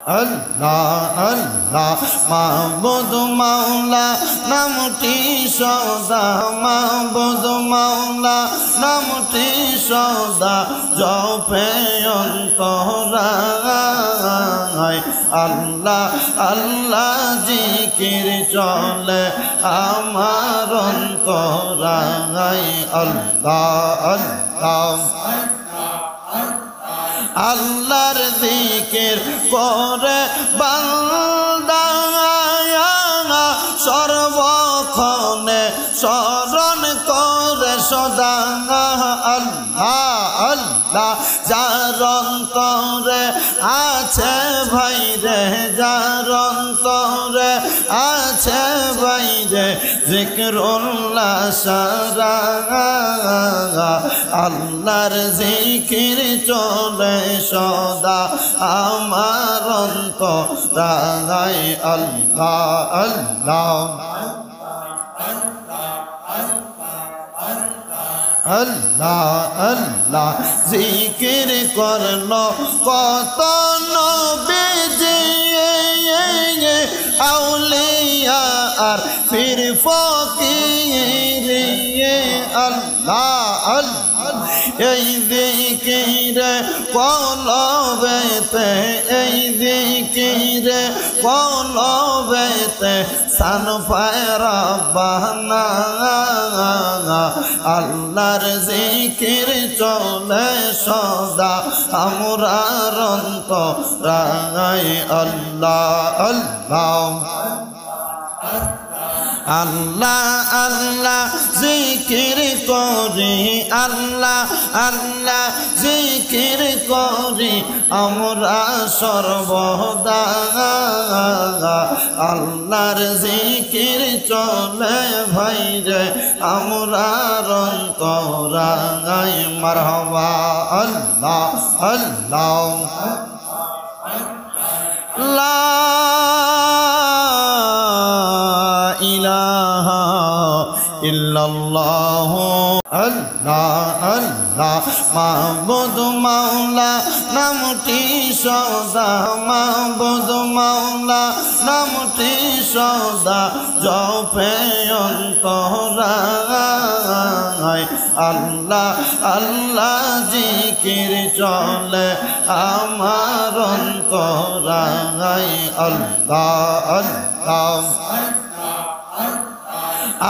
আল্লাহ আল্লাহ মাবুদ মাওলা নামটি সদা মাবুদ মাওলা নামটি সদা জপে অন্তরায় আল্লাহ আল্লাহ জিকির চলে আমার অন্তরায় আল্লাহ আল্লাহ আল্লাহর জিকির করে বান্দা সর্বক্ষণে স্মরণ করে সদা আল্লাহ আল্লাহ যার অন্তরে আছে ভাই রে যার অন্তরে আছে ভাই রে জিকিরুল্লাহ সারা আল্লাহর জিকির চলে সদা আমার অন্তরায় আল্লাহ আল্লাহ আল্লাহ আল্লাহ জিকির করলো কত নবীজি আউলিয়া আর ফির ফকির আল্লাহ আল্লাহ এই জিকিরে কলবেতে এই জিকিরে কলবেতে সান পায় রব্বানা আল্লাহর জিকির চলে সদা আমরার অন্তরায় আল্লাহ আল্লাহ আল্লাহ আল্লাহ জিকির করি আল্লাহ আল্লাহ জিকির করি আমরা সর্বদা আল্লাহর জিকির চলে ভাই রে আমরার অন্তরায় মারহাবা আল্লাহ আল্লাহ লা ইলাহা ইল্লাল্লাহ আল্লাহ আল্লাহ মাবুদ মাওলা নামটি সদা মাবুদ মাওলা নামটি সদা জপে অন্তরায় আল্লাহ আল্লাহ জিকির চলে আমার অন্তরায় আল্লাহ আল্লাহ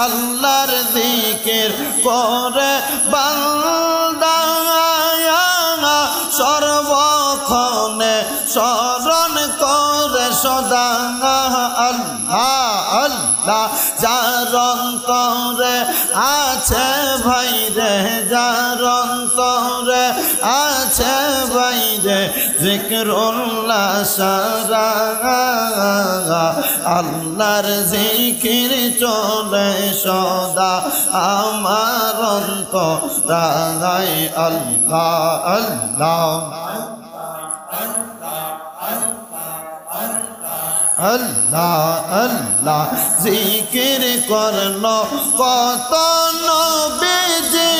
আল্লাহর জিকির করে বান্দা সর্বক্ষণে স্মরণ করে সদা আল্লাহ আল্লাহ যার অন্তরে আছে ভাই রে যার অন্তরে আছে ভাই রে জিকিরুল্লাহ সারা আল্লাহর জিকির চলে সদা আমার অন্তরায় আল্লাহ আল্লাহ আল্লাহ আল্লাহ জিকির করলো কত নবীজি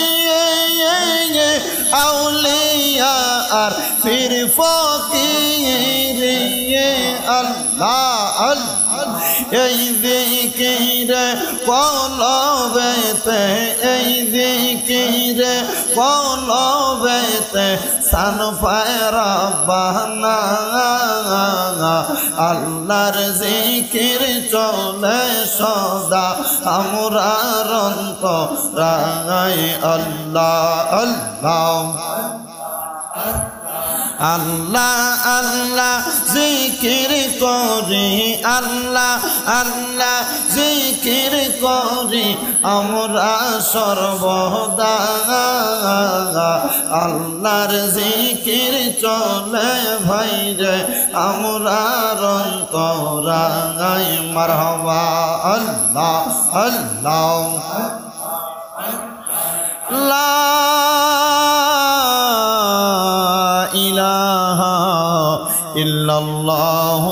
আউলিয়া আর ফির ফকির আল্লাহ আল্লাহ এই জিকিরে কলবেতে এই জিকিরে কলবেতে সান পায় রব্বানা আল্লাহর জিকির চলে সদা আমরার অন্তরায় আল্লাহ আল্লাহ আল্লাহ আল্লাহ জিকির করি আল্লাহ আল্লাহ জিকির করি আমরা সর্বদা আল্লাহর জিকির চলে ভাই রে আমরার অন্তরায় মারহাবা আল্লাহ আল্লাহ লা ইলাহা ইল্লাল্লাহ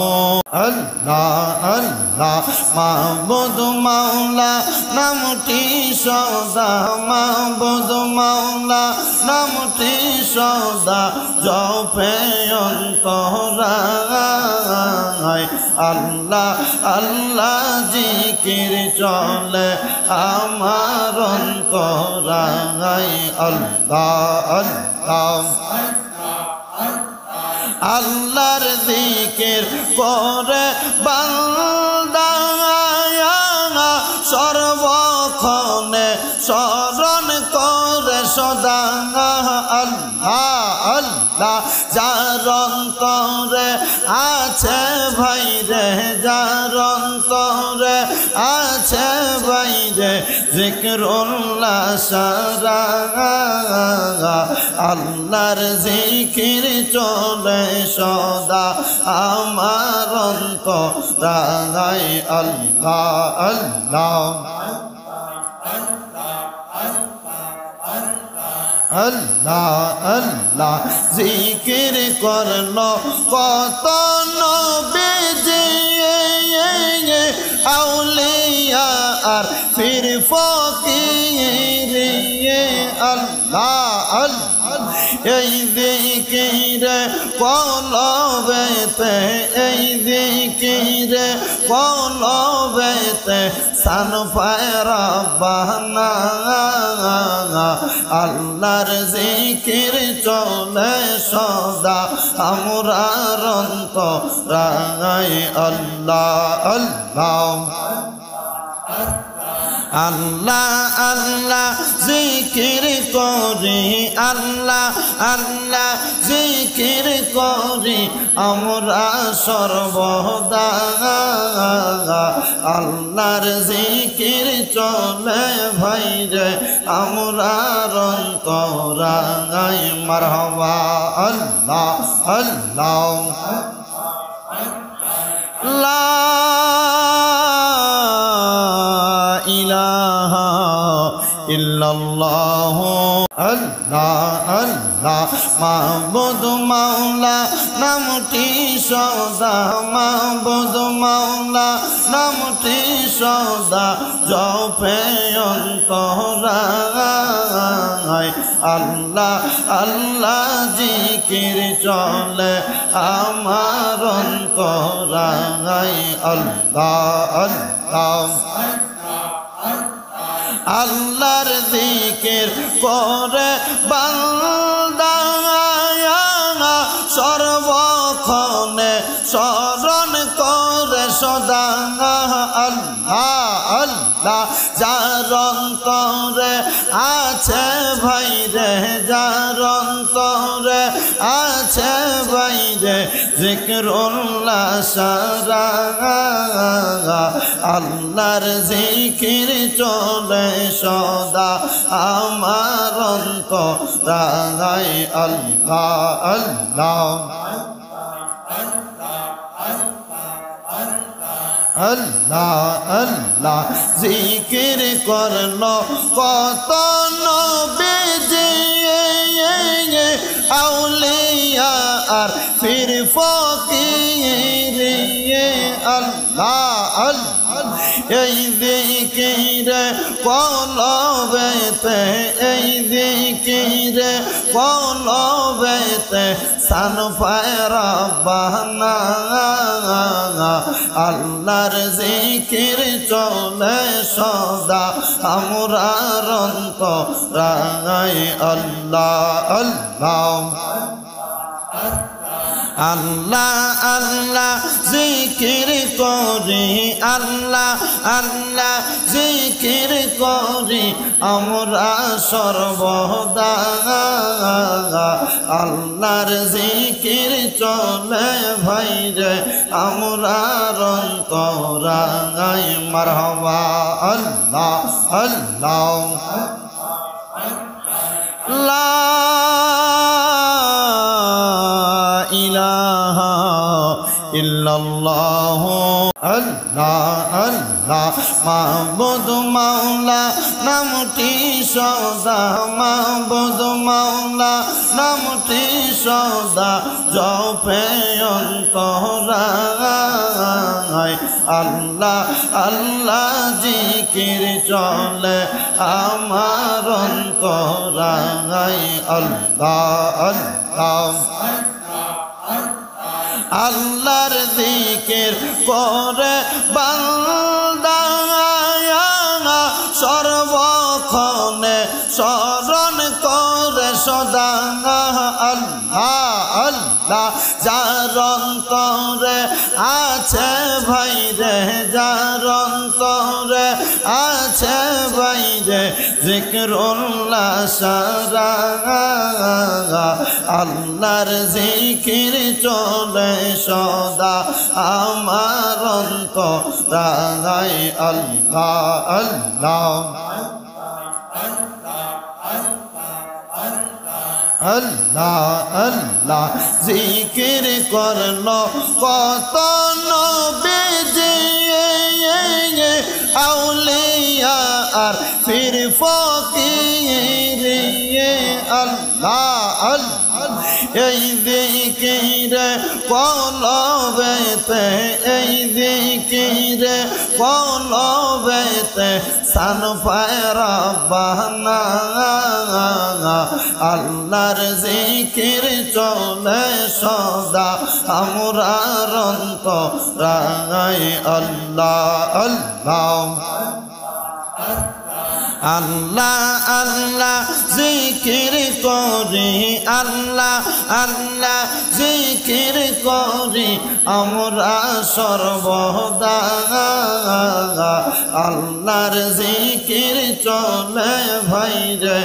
আল্লাহ আল্লাহ মাবুদ মাওলা নামটি সদা মাবুদ মাওলা নামটি সদা জপে অন্তরায় আল্লাহ আল্লাহ জিকির চলে আমার অন্তরায় আল্লাহ আল্লাহ আল্লাহর জিকির করে বান্দা সর্বক্ষণে স্মরণ করে সদা আল্লাহ আল্লাহ যার অন্তরে আছে ভাই রে যার অন্তরে আছে ভাই রে জিকিরুল্লাহ সারা আল্লাহর জিকির চলে সদা আমার অন্তরায় আল্লাহ আল্লাহ আল্লাহ আল্লাহ জিকির করলো কত নবীজি আউলিয়া আর ফির ফকির আল্লাহ আল্লাহ এই জিকিরে কলবেতে এই জিকিরে কলবেতে সান পায় রব্বানা আল্লাহর জিকির চলে সদা আমরার অন্তরায় আল্লাহ আল্লাহ আল্লাহ আল্লাহ জিকির করি আল্লাহ আল্লাহ জিকির করি আমরা সর্বদা আল্লাহর জিকির চলে ভাই রে আমরার অন্তরায় মারহাবা আল্লাহ আল্লাহ লা ইলাহা ইল্লাল্লাহ আল্লাহ আল্লাহ মাবুদ মাওলা নামটি সদা মাবুদ মাওলা নামটি সদা জপে অন্তরায় আল্লাহ আল্লাহ জিকির চলে আমার অন্তরায় আল্লাহ আল্লাহ আল্লাহর জিকির করে বান্দা সর্বক্ষণে স্মরণ করে সদা আল্লাহ আল্লাহ যার অন্তরে আছে ভাই রে যার অন্তরে আছে ভাই রে জিকিরুল্লাহ সারা আল্লাহর জিকির চলে সদা আমার অন্তরায় আল্লাহ আল্লাহ আল্লাহ আল্লাহ জিকির করলো কত নবীজি আউলিয়া আর ফির ফকির আল্লাহ আল্লাহ এই জিকিরে কলবেতে এই জিকিরে কলবেতে সান পায় রব্বানা আল্লাহর জিকির চলে সদা আমরার অন্তরায় আল্লাহ আল্লাহ আল্লাহ আল্লাহ জিকির করি আল্লাহ আল্লাহ জিকির করি আমরা সর্বদা আল্লাহর জিকির চলে ভাই রে আমরার অন্তরায় মারহাবা আল্লাহ আল্লাহ লা ইলাহা ইল্লাল্লাহ আল্লাহ আল্লাহ মাবুদ মাওলা নামটি সদা মাবুদ মাওলা নামটি সদা জপে অন্তরায় আল্লাহ আল্লাহ জিকির চলে আমার অন্তরায় আল্লাহ আল্লাহ আল্লাহর জিকির জিকির করে বান্দা সর্বক্ষণে স্মরণ করে সদা আল্লাহ আল্লাহ যার অন্তরে আছে ভাই রে যার অন্তরে আছে ভাই রে জিকিরুল্লাহ সারা আল্লাহর জিকির চলে সদা আমার অন্তরায় আল্লাহ আল্লাহ আল্লাহ আল্লাহ জিকির করলো কত নবীজি আউলিয়া আর ফির ফকির আল্লাহ আল্লাহ এই জিকির কলবেতে এই জিকির কলবেতে সান পায় রব্বানা আল্লাহর জিকির চলে সদা আমরার অন্তরায় আল্লাহ আল্লাহ আল্লাহ আল্লাহ জিকির করি আল্লাহ আল্লাহ জিকির করি আমরা সর্বদা আল্লাহর জিকির চলে ভাই রে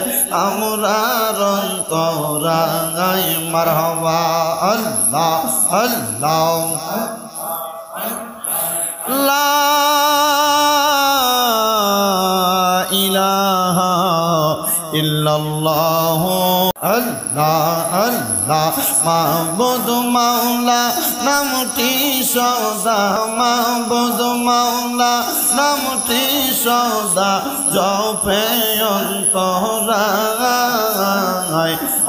আমরার অন্তরায় মারহাবা আল্লাহ আল্লাহ লা ইলাহা ইল্লাল্লাহ আল্লাহ আল্লাহ মাবুদ মাওলা নামটি সদা মাবুদ মাওলা নামটি সদা জপে অন্তরায়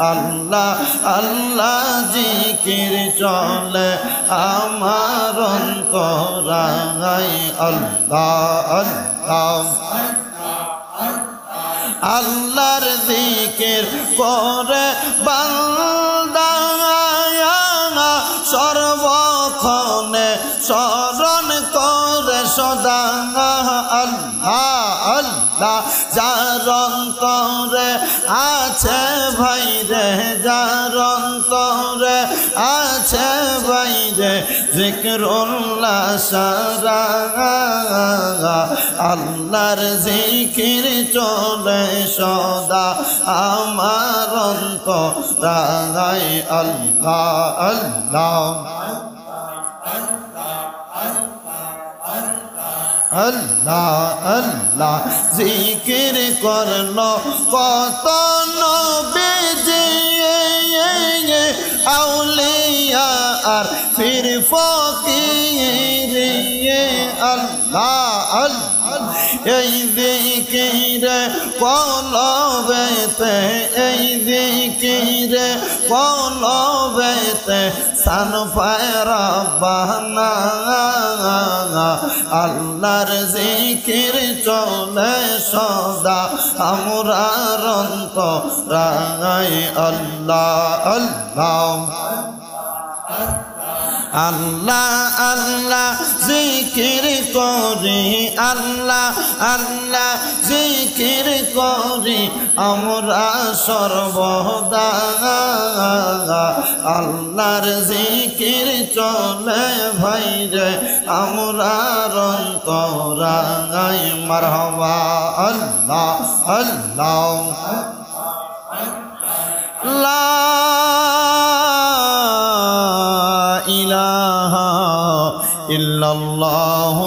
আল্লাহ আল্লাহ জিকির চলে আমার অন্তরায় আল্লাহ আল্লাহ আল্লাহর জিকির করে বান্দা সর্বক্ষণে স্মরণ করে সদা আল্লাহ আল্লাহ যার অন্তরে আছে ভাই রে যার অন্তরে আছে ভাই রে জিকিরুল্লাহ সারা আল্লাহর জিকির চলে সদা আমার অন্তরায় আল্লাহ আল্লাহ আল্লাহ আল্লাহ জিকির করলো কত নবীজি আউলিয়া আর ফির ফকির আল্লাহ আল্লাহ এই জিকির কলবেতে এই জিকির কলবেতে সান পায় রব্বানা আল্লাহর জিকির চলে সদা আমরার অন্তরায় আল্লাহ আল্লাহ আল্লাহ আল্লাহ জিকির করি আল্লাহ আল্লাহ জিকির করি আমরা সর্বদা আল্লাহর জিকির চলে ভাই রে আমরার অন্তরায় মারহাবা আল্লাহ আল্লাহ লা ইলাহা ইল্লাল্লাহ